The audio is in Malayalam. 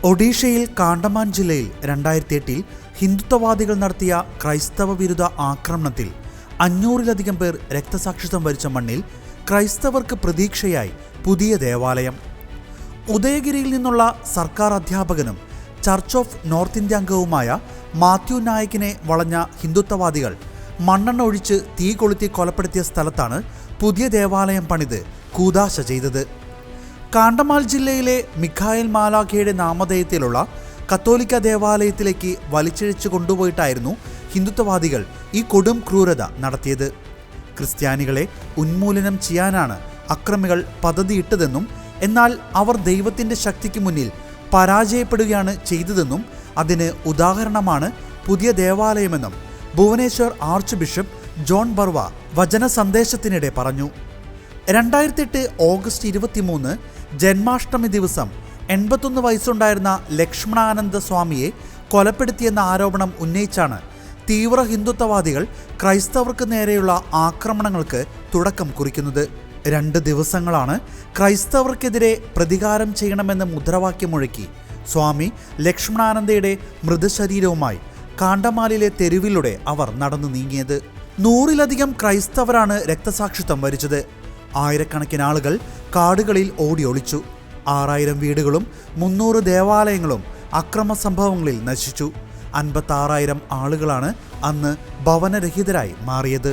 ഒഡീഷയിൽ കാണ്ടമാൻ ജില്ലയിൽ 2008 ഹിന്ദുത്വവാദികൾ നടത്തിയ ക്രൈസ്തവ വിരുദ്ധ ആക്രമണത്തിൽ 500-ലധികം പേർ രക്തസാക്ഷിത്വം വരിച്ച മണ്ണിൽ ക്രൈസ്തവർക്ക് പ്രതീക്ഷയായി പുതിയ ദേവാലയം. ഉദയഗിരിയിൽ നിന്നുള്ള സർക്കാർ അധ്യാപകനും ചർച്ച് ഓഫ് നോർത്ത് ഇന്ത്യ അംഗവുമായ മാത്യു നായിക്കിനെ വളഞ്ഞ ഹിന്ദുത്വവാദികൾ മണ്ണെണ്ണ ഒഴിച്ച് തീ കൊളുത്തി കൊലപ്പെടുത്തിയ സ്ഥലത്താണ് പുതിയ ദേവാലയം പണിത് കൂദാശ ചെയ്തത്. കാണ്ടമാൽ ജില്ലയിലെ മിഖായേൽ മാലാഖയുടെ നാമധേയത്തിലുള്ള കത്തോലിക്ക ദേവാലയത്തിലേക്ക് വലിച്ചിഴച്ചു കൊണ്ടുപോയിട്ടായിരുന്നു ഹിന്ദുത്വവാദികൾ ഈ കൊടും ക്രൂരത നടത്തിയത്. ക്രിസ്ത്യാനികളെ ഉന്മൂലനം ചെയ്യാനാണ് അക്രമികൾ പദ്ധതിയിട്ടതെന്നും എന്നാൽ അവർ ദൈവത്തിൻ്റെ ശക്തിക്ക് മുന്നിൽ പരാജയപ്പെടുകയാണ് ചെയ്തതെന്നും അതിന് ഉദാഹരണമാണ് പുതിയ ദേവാലയമെന്നും Bhubaneswar archbishop John Barwa വചന സന്ദേശത്തിനിടെ പറഞ്ഞു. 2008 ഓഗസ്റ്റ് 23 ജന്മാഷ്ടമി ദിവസം 81 വയസ്സുണ്ടായിരുന്ന ലക്ഷ്മണാനന്ദ സ്വാമിയെ കൊലപ്പെടുത്തിയെന്ന ആരോപണം ഉന്നയിച്ചാണ് തീവ്ര ഹിന്ദുത്വവാദികൾ ക്രൈസ്തവർക്ക് നേരെയുള്ള ആക്രമണങ്ങൾക്ക് തുടക്കം കുറിക്കുന്നത്. 2 ദിവസങ്ങളാണ് ക്രൈസ്തവർക്കെതിരെ പ്രതികാരം ചെയ്യണമെന്ന് മുദ്രാവാക്യം മുഴക്കി സ്വാമി ലക്ഷ്മണാനന്ദയുടെ മൃതശരീരവുമായി കാണ്ടമാലിലെ തെരുവിലൂടെ അവർ നടന്നു നീങ്ങിയത്. 100-ലധികം ക്രൈസ്തവരാണ് രക്തസാക്ഷിത്വം വരിച്ചത്. ആയിരക്കണക്കിന് ആളുകൾ കാടുകളിൽ ഓടി ഒളിച്ചു. 6000 വീടുകളും 300 ദേവാലയങ്ങളും അക്രമ സംഭവങ്ങളിൽ നശിച്ചു. 56,000 ആളുകളാണ് അന്ന് ഭവനരഹിതരായി മാറിയത്.